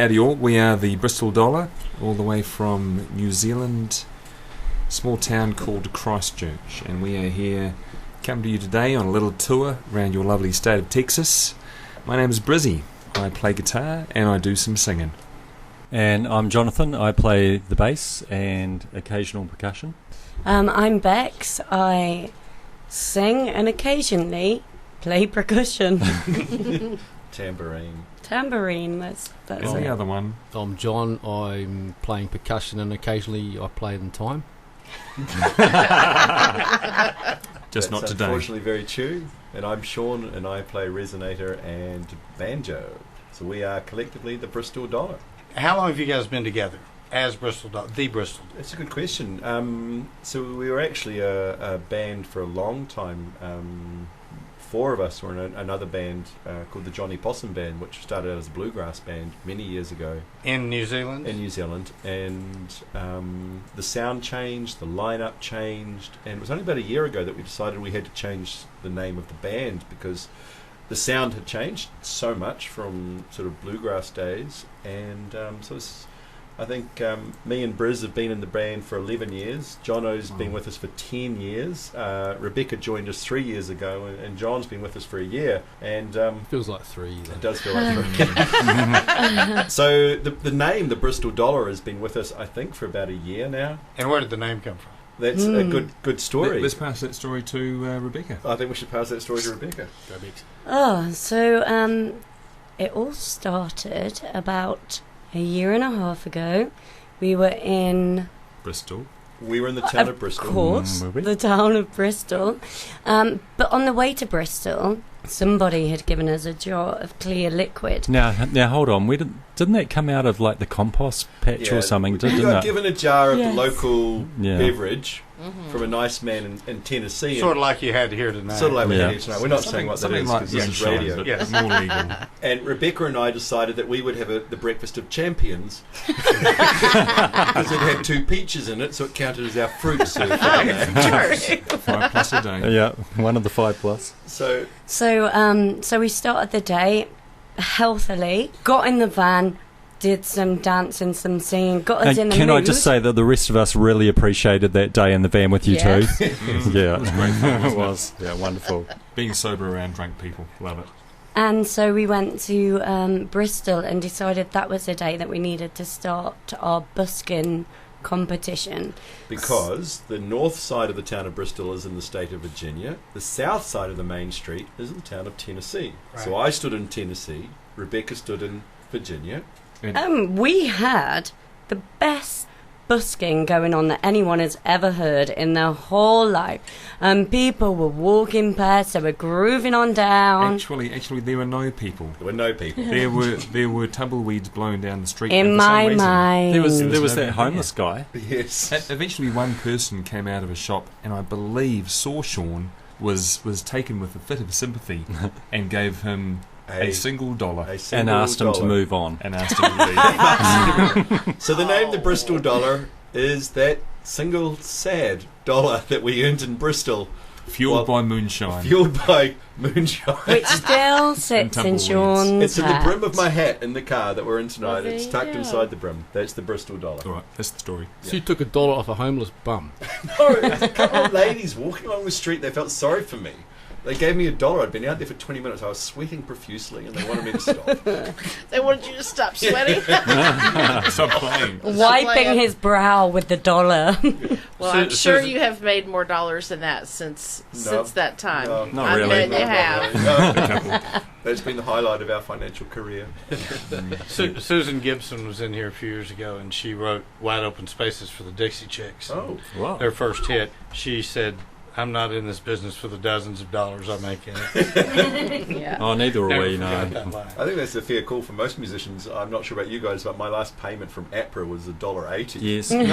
Howdy all, we are the Bristol Dollar, all the way from New Zealand, small town called Christchurch, and we are here, come to you today on a little tour around your lovely state of Texas. My name is Brizzy, I play guitar and I do some singing. And I'm Jonathan, I play the bass and occasional percussion. I'm Bex, I sing and occasionally play percussion. Tambourine, that's the other one. I'm John, I'm playing percussion and occasionally I play in time. Just not today. Unfortunately very true. And I'm Sean and I play resonator and banjo. So we are collectively the Bristol Dollar. How long have you guys been together as Bristol Dollar, the Bristol Dollar? That's a good question. So we were actually a band for a long time. Four of us were in another band called the Johnny Possum Band, which started out as a bluegrass band many years ago. In New Zealand? In New Zealand. And the sound changed, the lineup changed, and it was only about a year ago that we decided we had to change the name of the band because the sound had changed so much from sort of bluegrass days. And so it's, I think me and Briz have been in the band for 11 years. Jono's been with us for 10 years. Rebecca joined us 3 years ago, and John's been with us for a year. And feels like 3. Though. It does feel like 3. So the name, the Bristol Dollar, has been with us, I think, for about a year now. And where did the name come from? That's a good story. Let's pass that story to Rebecca. I think we should pass that story to Rebecca. So it all started about a year and a half ago. We were in Bristol. We were in the town of Bristol. Of course, the town of Bristol. But on the way to Bristol, somebody had given us a jar of clear liquid. Now hold on. Didn't that come out of like the compost patch or something? We didn't got it? given a jar of Yes. the local beverage from a nice man in Tennessee. Sort of like you had here tonight. Sort of like we had here tonight. We're not saying what that something is like because this this is is radio. but Yes. more legal. And Rebecca and I decided that we would have the breakfast of champions because it had 2 peaches in it, so it counted as our fruit soup. Of course. 5 plus a day. Yeah, one of the 5+. So we started the day healthily, got in the van, did some dancing, some singing, got us in the mood. Can I just say that the rest of us really appreciated that day in the van with you Yes. too? Yeah, it was great fun, it was. Yeah, wonderful. Being sober around drunk people, love it. And so we went to Bristol and decided that was the day that we needed to start our busking competition. Because the north side of the town of Bristol is in the state of Virginia, the south side of the main street is in the town of Tennessee. Right. So I stood in Tennessee, Rebecca stood in Virginia. We had the best busking going on that anyone has ever heard in their whole life. People were walking past, they were grooving on down. Actually, there were no people. There were no people. There were tumbleweeds blown down the street. In and for my some reason, mind. There was that nobody homeless guy. Yes. Eventually, one person came out of a shop, and I believe saw Sean was taken with a fit of sympathy, and gave him a single dollar, And asked him to move on. and asked him to leave. So the name the Bristol Dollar is that single sad dollar that we earned in Bristol. Fueled by moonshine. Fueled by moonshine. Which still sits in tumbleweeds. Sean's It's in the hat. brim of my hat in the car that we're in tonight. Well, there It's you tucked go. inside the brim. That's the Bristol Dollar. All right, that's the story. So you took $1 off a homeless bum. No, there's a couple of ladies walking along the street. They felt sorry for me. They gave me $1. I'd been out there for 20 minutes. I was sweating profusely, and they wanted me to stop. They wanted you to stop sweating. Stop playing. Wiping his brow with the dollar. Well, I'm sure you have made more dollars than that since that time. No, Not I really. bet you have. No. That's been the highlight of our financial career. Susan Gibson was in here a few years ago, and she wrote Wide Open Spaces for the Dixie Chicks. Oh, Wow. Their first hit. She said, I'm not in this business for the dozens of dollars I make in it. Yeah. Oh, neither are Never we, forgot no. that line. I think that's a fair call for most musicians. I'm not sure about you guys, but my last payment from APRA was $1.80. Yes. No,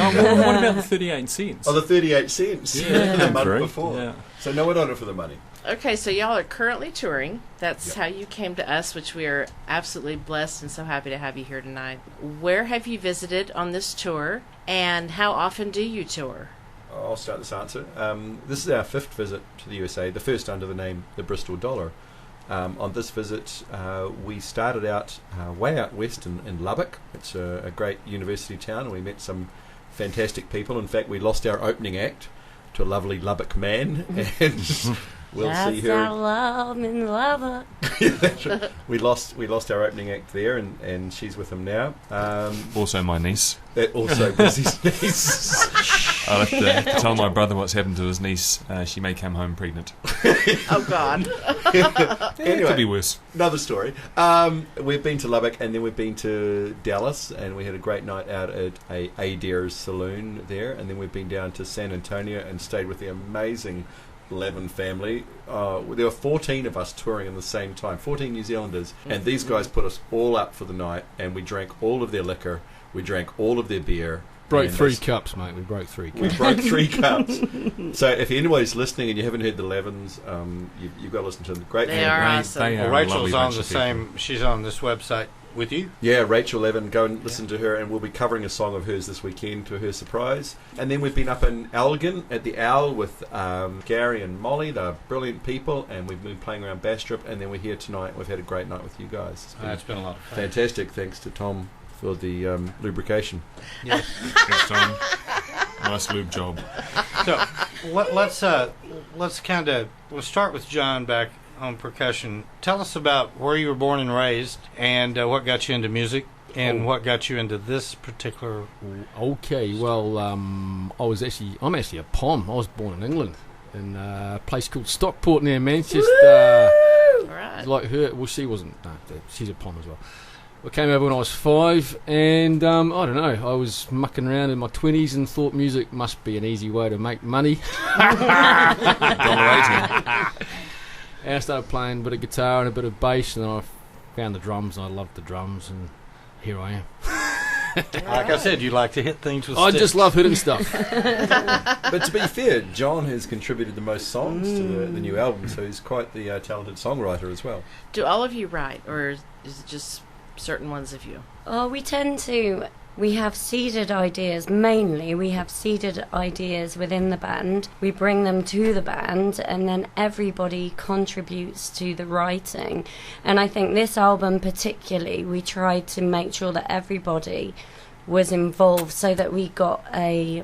what about the 38 cents? Oh, the 38 cents the month Great. before. Yeah. So no one on it for the money. Okay, so y'all are currently touring. That's Yep. how you came to us, which we are absolutely blessed and so happy to have you here tonight. Where have you visited on this tour, and how often do you tour? I'll start this answer. This is our 5th visit to the USA, the first under the name the Bristol Dollar. On this visit, we started out way out west in Lubbock. It's a great university town, and we met some fantastic people. In fact, we lost our opening act to a lovely Lubbock man, and we'll see her. That's our love in Lubbock. Yeah, that's right. We lost our opening act there, and she's with him now. Also my niece. That also was his niece. I'll have to tell my brother what's happened to his niece. She may come home pregnant. Oh, God. It Anyway, could be worse. another story. We've been to Lubbock, and then we've been to Dallas, and we had a great night out at a Adair's saloon there, and then we've been down to San Antonio and stayed with the amazing Levin family. There were 14 of us touring at the same time, 14 New Zealanders, and these guys put us all up for the night, and we drank all of their liquor, we drank all of their beer. Broke and 3 cups, mate. We broke 3 cups. We broke 3 cups. So if anybody's listening and you haven't heard the Levins, you've got to listen to them. Great They band. are They- awesome. they are Well, a Rachel's lovely on bunch the of people. same. She's on this website with you. Yeah, Rachel Levin, go and listen to her, and we'll be covering a song of hers this weekend to her surprise. And then we've been up in Elgin at the Owl with Gary and Molly. They're brilliant people, and we've been playing around Bastrop, and then we're here tonight. We've had a great night with you guys. It's been a lot of fun. Fantastic. Thanks to Tom for the lubrication. Yes. Thanks, Tom. Nice lube job. So let's we'll start with John back on percussion. Tell us about where you were born and raised, and what got you into music, and what got you into this particular. Okay, well, I'm actually a Pom. I was born in England, in a place called Stockport near Manchester. All right. Like her, well, she wasn't. No, she's a Pom as well. I came over when I was 5, and I don't know. I was mucking around in my 20s and thought music must be an easy way to make money. And I started playing a bit of guitar and a bit of bass, and then I found the drums, and I loved the drums, and here I am. Like I said, you like to hit things with I sticks. just love hitting stuff. But to be fair, John has contributed the most songs to the new album, so he's quite the talented songwriter as well. Do all of you write, or is it just certain ones of you? Oh, we tend to. We have seeded ideas, mainly. We have seeded ideas within the band. We bring them to the band, and then everybody contributes to the writing. And I think this album particularly, we tried to make sure that everybody was involved so that we got a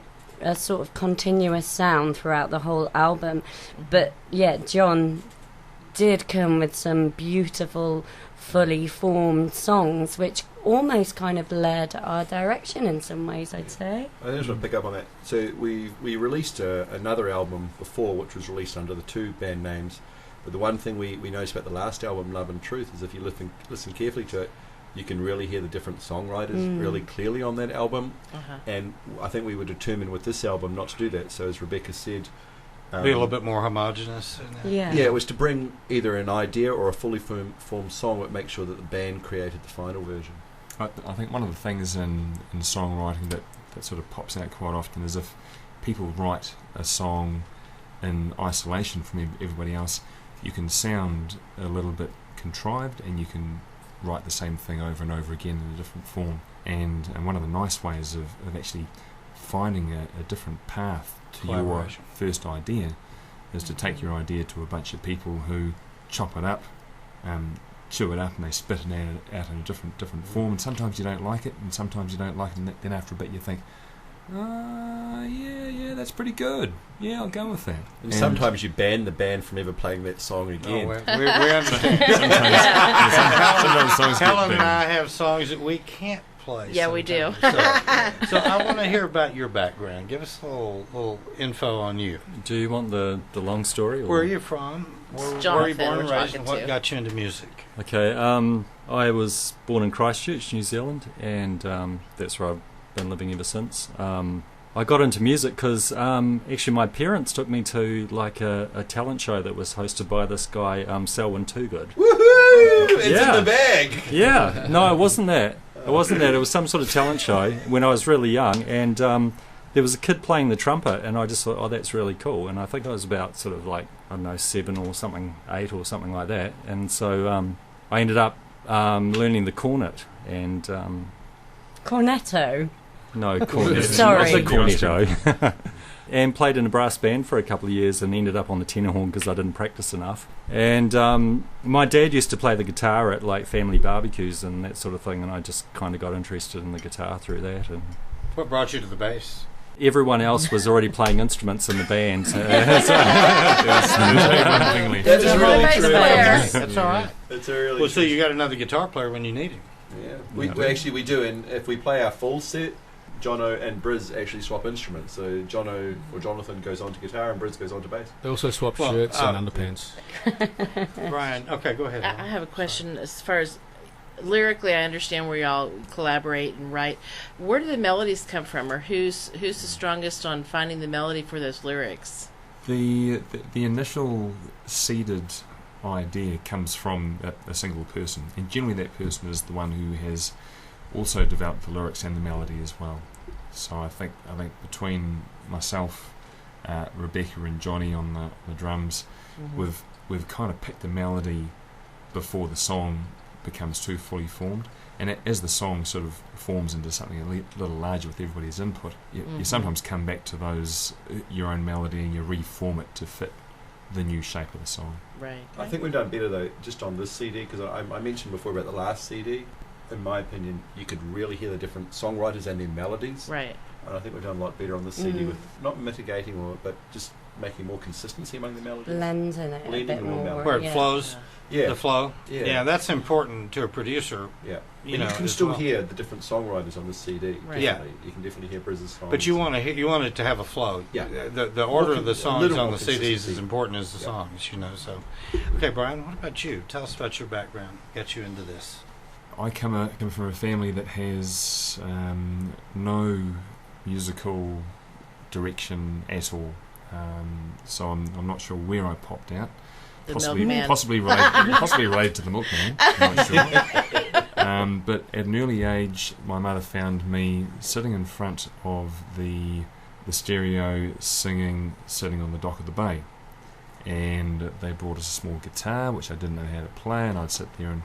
sort of continuous sound throughout the whole album. But yeah, John did come with some beautiful, fully formed songs, which almost kind of led our direction in some ways, I'd say. I just want to pick up on that. So we released another album before, which was released under the 2 band names. But the one thing we noticed about the last album, Love and Truth, is if you listen carefully to it, you can really hear the different songwriters really clearly on that album. Uh-huh. And I think we were determined with this album not to do that. So as Rebecca said, Be a little bit more homogenous. Yeah. yeah, it was to bring either an idea or a fully formed song, but make sure that the band created the final version. I think one of the things in songwriting that sort of pops out quite often is if people write a song in isolation from everybody else, you can sound a little bit contrived, and you can write the same thing over and over again in a different form. And one of the nice ways of actually finding a different path to your first idea is to take your idea to a bunch of people who chop it up, chew it up, and they spit it out in a different form. And sometimes you don't like it, and sometimes you don't like it, and then after a bit you think, yeah, that's pretty good. Yeah, I'll go with that. And sometimes you ban the band from ever playing that song again. We understand. Sometimes songs get Helen and banned. I have songs that we can't play. Yeah, we do. sometimes. So I want to hear about your background. Give us a little info on you. Do you want the long story? Or? Where are you from? Where were you Jonathan born and we're raised, and talking what to. got you into music? Okay, I was born in Christchurch, New Zealand, and that's where I've been living ever since. I got into music because actually my parents took me to like a talent show that was hosted by this guy, Selwyn Toogood. Woohoo! It's Yeah. in the bag! Yeah, no, it wasn't that. It wasn't that. It was some sort of talent show when I was really young, and there was a kid playing the trumpet, and I just thought, oh, that's really cool. And I think I was about sort of like, I don't know, 7 or something, 8 or something like that. And so I ended up learning the cornet, and Cornetto. no, cornet. Sorry. Not the cornetto. and played in a brass band for a couple of years and ended up on the tenor horn because I didn't practice enough. And my dad used to play the guitar at like family barbecues and that sort of thing, and I just kind of got interested in the guitar through that. And What brought you to the bass? everyone else was already playing instruments in the band. So That's really bass true. player. That's all right. That's a really Well, so true. you got another guitar player when you need him. Yeah, we do, and if we play our full set, Jono and Briz actually swap instruments. So Jono or Jonathan goes on to guitar and Briz goes on to bass. They also swap Well, shirts and underpants. Brian, okay, go ahead. I have a question as far as lyrically. I understand where y'all collaborate and write. Where do the melodies come from, or who's the strongest on finding the melody for those lyrics? The initial seeded idea comes from a single person, and generally that person is the one who has also developed the lyrics and the melody as well. So I think between myself, Rebecca and Johnny on the drums, we've kind of picked the melody before the song becomes too fully formed, and as the song sort of forms into something a little larger with everybody's input, you sometimes come back to those your own melody and you reform it to fit the new shape of the song. Right. I think we've done better though just on this CD, because I mentioned before about the last CD. In my opinion, you could really hear the different songwriters and their melodies. Right. And I think we've done a lot better on this CD with not mitigating but just making more consistency among the melodies. Blends in it a Blending bit more more. melody. Where it yeah. flows, Yeah. the flow. Yeah. That's important to a producer. Yeah. You And know, you can as still well. hear the different songwriters on this CD. Right. Yeah. Definitely. You can definitely hear Briz's songs. But you want it to have a flow. Yeah. The order of the a songs little on more the CDs is consistency. important as the Yeah. songs, So, okay, Brian, what about you? Tell us about your background. Got you into this. I come from a family that has no musical direction at all, so I'm not sure where I popped out. The Possibly milkman. possibly related to the milkman. I'm not sure. But at an early age, my mother found me sitting in front of the stereo, sitting on the dock of the bay, and they brought us a small guitar which I didn't know how to play, and I'd sit there and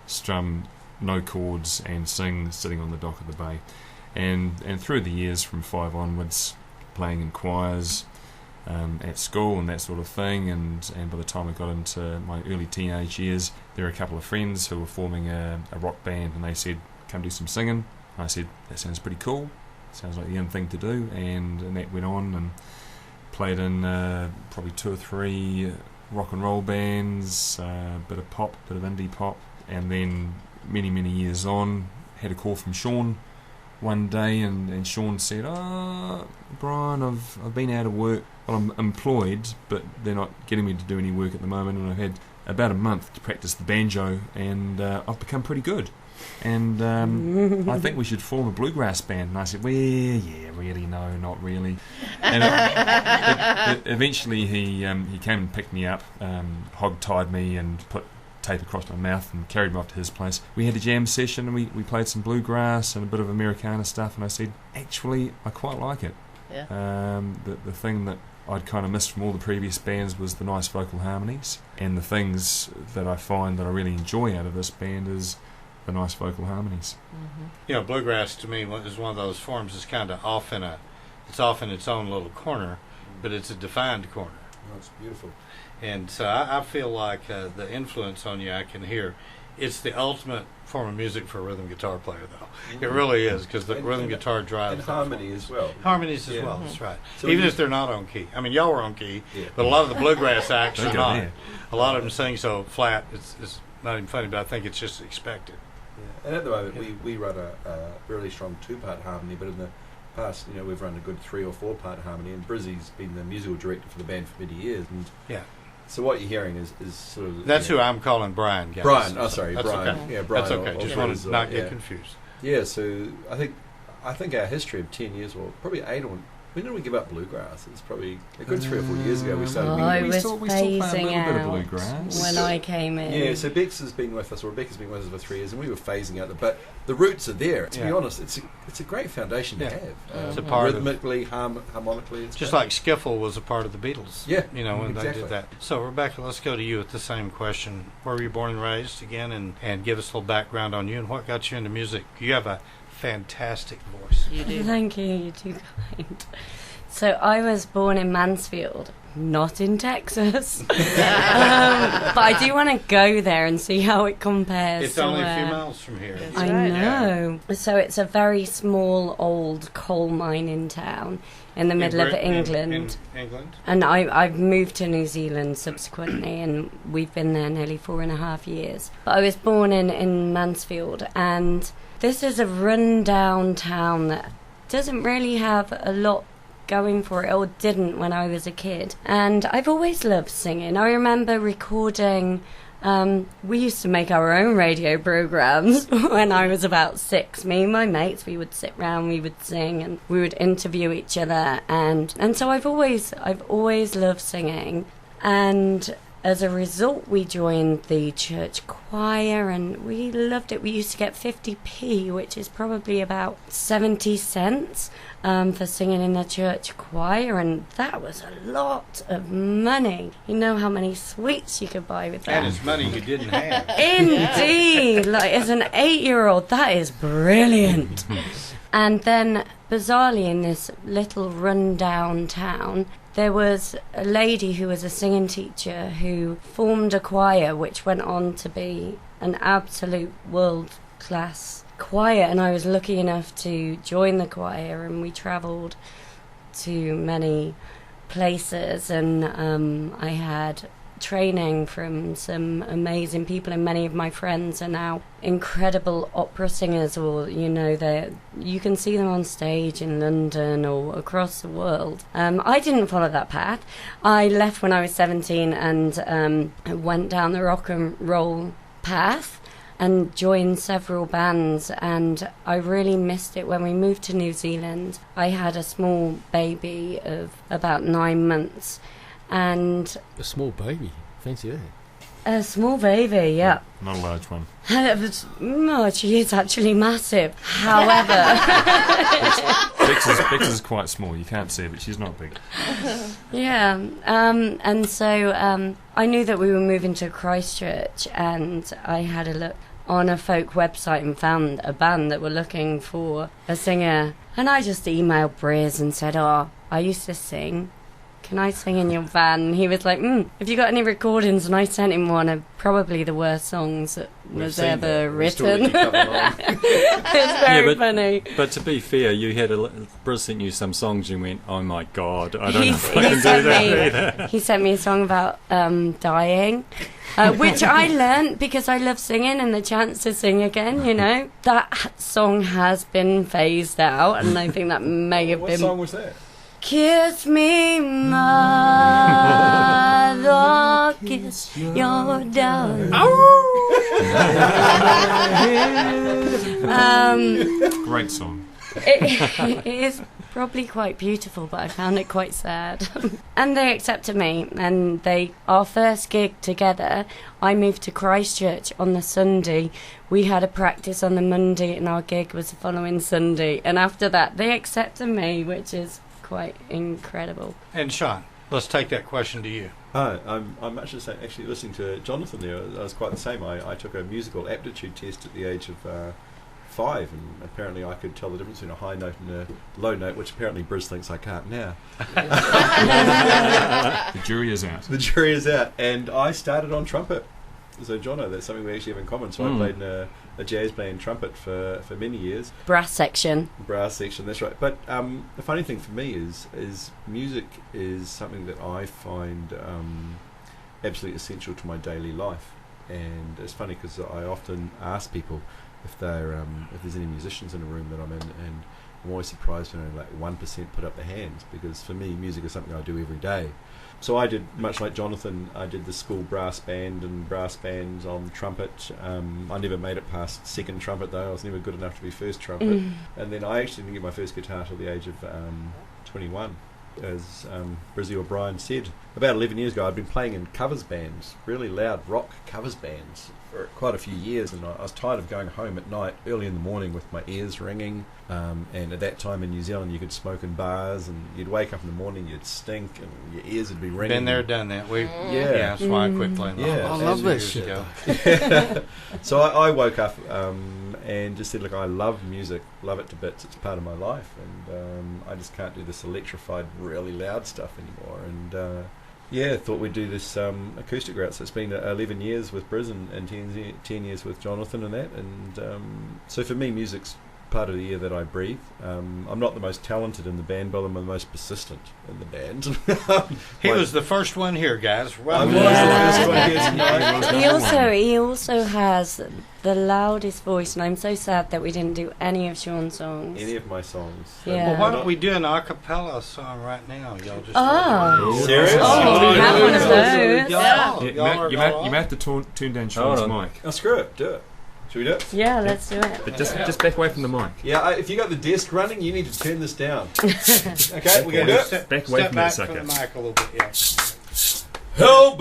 strum no chords and sing sitting on the dock of the bay, and through the years from 5 onwards, playing in choirs at school and that sort of thing, and by the time I got into my early teenage years, there were a couple of friends who were forming a rock band, and they said, come do some singing. I said, that sounds pretty cool, sounds like the in thing to do, and that went on, and played in probably 2 or 3 rock and roll bands, bit of pop, bit of indie pop, and then many years on, had a call from Sean one day, and Sean said, Brian, I've been out of work. Well, I'm employed, but they're not getting me to do any work at the moment, and I've had about a month to practice the banjo, and I've become pretty good. And I think we should form a bluegrass band. And I said, well, yeah, really, no, not really. And eventually he came and picked me up, hog-tied me and put tape across my mouth and carried me off to his place. We had a jam session, and we played some bluegrass and a bit of Americana stuff, and I said, actually, I quite like it. Yeah. The thing that I'd kind of missed from all the previous bands was the nice vocal harmonies, and the things that I find that I really enjoy out of this band is the nice vocal harmonies. Mm-hmm. Bluegrass to me is one of those forms that's kind of off in its own little corner, but it's a defined corner. Oh, it's beautiful. And so I feel like the influence on you I can hear. It's the ultimate form of music for a rhythm guitar player, though. It really is, because the rhythm guitar drives And that harmony form. as well. Harmonies as Yeah. well, that's right. So Even you- if they're not on key. I mean, y'all were on key, Yeah. but a lot of the bluegrass acts They are go not. there. A lot of them sing so flat, it's not even funny, but I think it's just expected. Yeah. And at the moment, we run a really strong 2-part harmony, but in the past, we've run a good 3 or 4-part harmony, and Brizzy's been the musical director for the band for many years. And Yeah. so what you're hearing is sort of... That's who I'm calling Brian, guys. Brian. Oh, sorry, That's Brian. okay. Yeah, Brian. That's okay. or Just Briz, want to not get yeah. confused. Yeah, so I think our history of 10 years, or probably 8 or... When did we give up bluegrass? It's probably a good 3 or 4 years ago we started... I we was still play a little phasing bit of out bluegrass. when I came in. Yeah, so Bex has been with us, or Rebecca's been with us for 3 years, and we were phasing out but the roots are there. To be Yeah. honest, it's a great foundation Yeah. to have. It's a part of- rhythmically, harmonically. It's Just great. like skiffle was a part of the Beatles. Yeah, When they exactly. did that. So, Rebecca, let's go to you with the same question. Where were you born and raised again? And give us a little background on you and what got you into music. You have a fantastic voice. You do. Thank you, you're too kind. So I was born in Mansfield, not in Texas. But I do want to go there and see how it compares. It's to only a few where- miles from here. That's I right. know. So it's a very small, old coal mining town in the middle of England. In England? And I've moved to New Zealand subsequently, and we've been there nearly 4.5 years. But I was born in Mansfield, and this is a run-down town that doesn't really have a lot going for it, or didn't when I was a kid. And I've always loved singing. I remember recording... we used to make our own radio programs when I was about 6. Me and my mates, we would sit round, we would sing, and we would interview each other. And so I've always loved singing. And as a result, we joined the church choir, and we loved it. We used to get 50p, which is probably about 70 cents for singing in the church choir, and that was a lot of money. You know how many sweets you could buy with that. And it's money you didn't have. Indeed, like as an 8-year-old, that is brilliant. And then, bizarrely, in this little run-down town, there was a lady who was a singing teacher who formed a choir which went on to be an absolute world-class choir, and I was lucky enough to join the choir, and we travelled to many places, and I had training from some amazing people, and many of my friends are now incredible opera singers, or you can see them on stage in London or across the world. I didn't follow that path. I left when I was 17 and went down the rock and roll path and joined several bands, and I really missed it when we moved to New Zealand. I had a small baby of about 9 months, and A small baby. Fancy that. a small baby, yeah. Not a large one. She is actually massive. However, Bex is quite small. You can't see her, but she's not big. yeah. And so I knew that we were moving to Christchurch, and I had a look on a folk website and found a band that were looking for a singer. And I just emailed Briz and said, I used to sing. Can I sing in your band? And he was like, have you got any recordings? And I sent him one of probably the worst songs that was ever written. It's very funny. But to be fair, you had Briz sent you some songs and you went, oh my God, I don't know if I He can do sent that me- either. He sent me a song about dying, which I learnt because I love singing and the chance to sing again, That song has been phased out, and I think that may have What been... song was that? Kiss me, mother, kiss your darling. Great song. It is probably quite beautiful, but I found it quite sad. And they accepted me, and our first gig together, I moved to Christchurch on the Sunday. We had a practice on the Monday, and our gig was the following Sunday. And after that, they accepted me, which is quite incredible. And Sean, let's take that question to you. I'm actually listening to Jonathan there. I was quite the same. I took a musical aptitude test at the age of 5, and apparently I could tell the difference between a high note and a low note, which apparently Briz thinks I can't now. The jury is out. The jury is out, and I started on trumpet. So Jono, that's something we actually have in common. So I played in a jazz band trumpet for many years. Brass section. Brass section, that's right. But the funny thing for me is music is something that I find absolutely essential to my daily life. And it's funny because I often ask people if there's any musicians in a room that I'm in, and I'm always surprised when like 1% put up their hands, because for me music is something I do every day. So I did, much like Jonathan, I did the school brass band and brass bands on trumpet. I never made it past second trumpet though. I was never good enough to be first trumpet. And then I actually didn't get my first guitar till the age of 21. As Brizzy O'Brien said, about 11 years ago, I'd been playing in covers bands, really loud rock covers bands, for quite a few years, and I was tired of going home at night, early in the morning, with my ears ringing. And at that time in New Zealand, you could smoke in bars, and you'd wake up in the morning, you'd stink, and your ears would be ringing. Been there, done that. Yeah, that's why I quit playing. Yeah. I love that shit. So I woke up and just said, look, I love music, love it to bits. It's part of my life, and I just can't do this electrified, really loud stuff anymore. And thought we'd do this acoustic route. So it's been 11 years with Briz and 10 years with Jonathan and that. And so for me, music's part of the air that I breathe. I'm not the most talented in the band, but I'm the most persistent in the band. He was the first one here, guys. I was the first one here tonight. He also has the loudest voice, and I'm so sad that we didn't do any of Sean's songs. Any of my songs. Yeah. Well, why don't we do an a cappella song right now? Y'all just Serious? Oh, we have one of those. You may have to tune down Sean's mic. Oh, screw it. Do it. Should we do it? Yeah, let's do it. But just back away from the mic. Yeah, if you got the desk running, you need to turn this down. Okay, we're going to do it. Back away from that Step sucker. back from the mic a little bit, yeah. Oh,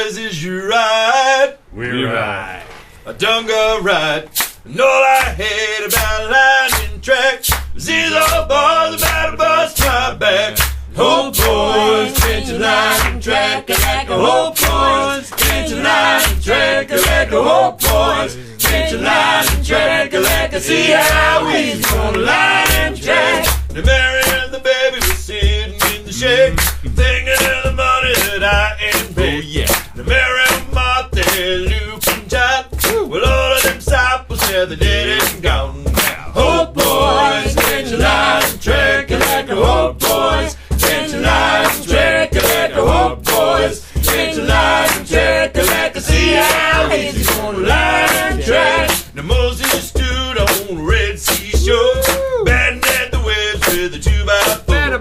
boys, is you right? We ride. I done got right. And all I hate about lightning track is these old boys about to bust my back. Oh, boys, can't you lightning track like a whole boys? Can't you lightning track like a whole boys? Can't you lightning track like a see how he's gonna lightning track? The Mary and the baby were sitting in the shade, thinking of the money that I ain't paid. Oh, yeah. The Mary and Martha, Luke and John, well, all of them disciples said they dead and gone now. Oh, boys, can't you lightning track like a whole boys? Can't you lightning track like a whole boys? Can't you lightning track like a see how he's gonna lightning track? Now Moses stood on the Red Sea shore, batting at the waves with a 2x4. And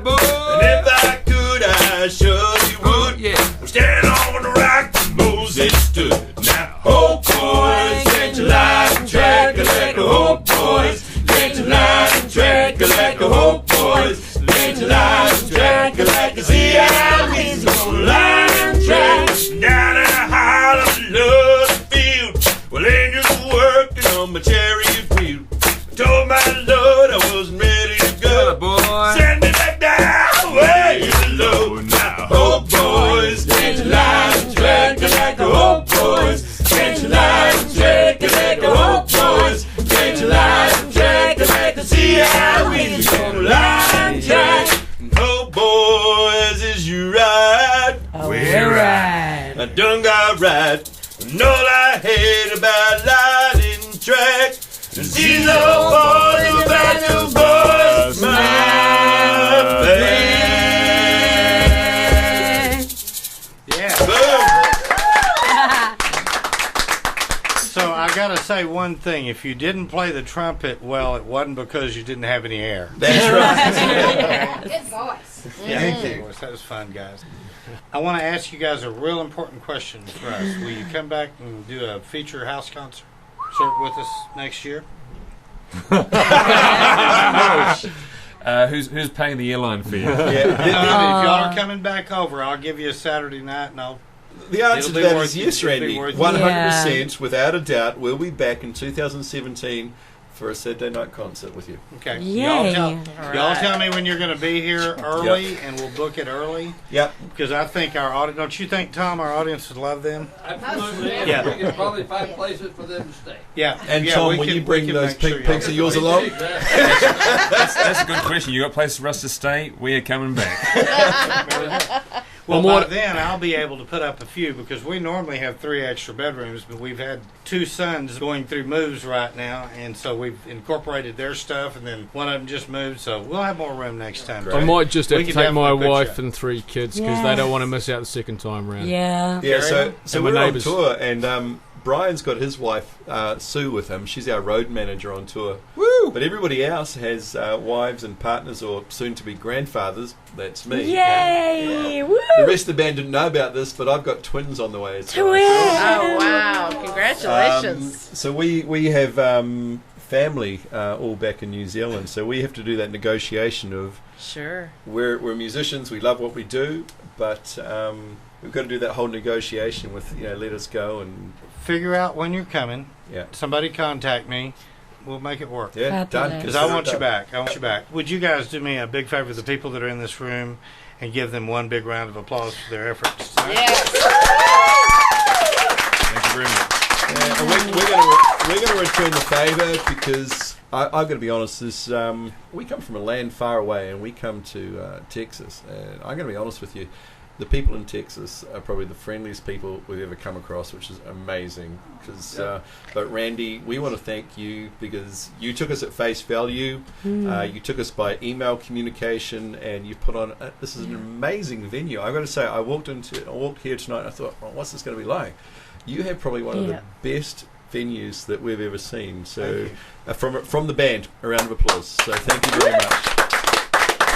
if I could, I surely would. Yeah. I'm standing on the rock that Moses stood. Now, oh boys, can't you lightning track like a whole boys? Can't you lightning track like a whole boys? Can't you lightning track like a see how he's gonna lightning track? Down in the heart of the love field, well, angels were working on my chariot wheel. I told my Lord I wasn't ready to go. Send me back down way below. Now, oh boys, can't you lightning track like a whole boys? Can't you lightning track like a whole boys? Can't you lightning track like a see how he's gonna lightning track? Oh boys, is you right? We're right. I done got right. And all I hate about lightning track is these old boys who about to bust my face. Yeah. Boom. So I gotta say one thing: if you didn't play the trumpet well, it wasn't because you didn't have any air. That's right. Good voice. Yeah, thank you. That was fun, guys. I want to ask you guys a real important question for us. Will you come back and do a feature house concert with us next year? Who's paying the airline fee? If y'all are coming back over, I'll give you a Saturday night, and I'll. The answer to that is yes, it'll be Randy. worth it. 100%, without a doubt, we'll be back in 2017 for a Saturday night concert with you. Okay. Yay. Y'all tell me when you're going to be here early, and we'll book it early. Yep. Because I think our audience, don't you think, Tom, our audience would love them? Absolutely. Yeah. We could probably find places for them to stay. Yeah. And yeah, Tom, we will can- you we bring can those make sure pink y'all pigs of get yours them. along? That's a good question. You got places for us to stay? We are coming back. Well, Well, by what- then I'll be able to put up a few because we normally have 3 extra bedrooms, but we've had 2 sons going through moves right now, and so we've incorporated their stuff, and then one of them just moved, so we'll have more room next time. I might just have We to can take my definitely put wife you- and 3 kids because Yeah. they don't want to miss out the second time round. Yeah. Yeah, so And my we're on neighbours. tour, and Brian's got his wife, Sue, with him. She's our road manager on tour. Woo! But everybody else has wives and partners or soon-to-be grandfathers. That's me. Yay! Yeah. Woo! The rest of the band didn't know about this, but I've got twins on the way as well. Twins! Oh wow! Congratulations. So we have family all back in New Zealand, so we have to do that negotiation of Sure. we're musicians, we love what we do, but we've got to do that whole negotiation with let us go and Figure out when you're coming. yeah. Somebody contact me. We'll make it work. Yeah, done. Fabulous. Because I want you back. I want you back. Would you guys do me a big favor, the people that are in this room, and give them one big round of applause for their efforts tonight? Yes. Thank you very much. Yeah, and we're going to return the favour because I've got to be honest. We come from a land far away, and we come to Texas. And I'm going to be honest with you. The people in Texas are probably the friendliest people we've ever come across, which is amazing. But Randy, we want to thank you because you took us at face value. You took us by email communication, and you put on. This is an amazing venue. I've got to say, I walked here tonight, and I thought, well, what's this going to be like? You have probably one of the best venues that we've ever seen. So, from the band, a round of applause. So, thank you very much.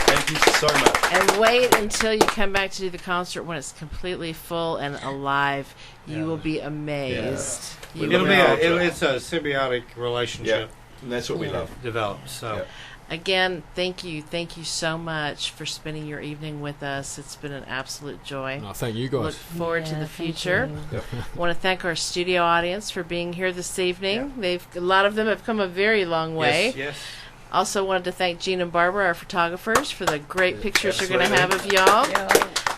Thank you so much. And wait until you come back to do the concert when it's completely full and alive. You will be amazed. Yeah. You will. It's a symbiotic relationship. Yeah, and that's what we love. Developed. So. Again, thank you so much for spending your evening with us. It's been an absolute joy. No, thank you guys. Look forward to the thank future. you. I want to thank our studio audience for being here this evening. A lot of them have come a very long way. Yes. Also wanted to thank Gene and Barbara, our photographers, for the great pictures you're going to have of y'all.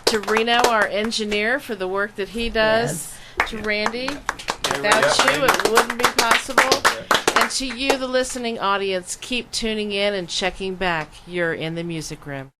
To Reno, our engineer, for the work that he does. To Randy, without you, it wouldn't be possible. And to you, the listening audience, keep tuning in and checking back. You're in the music room.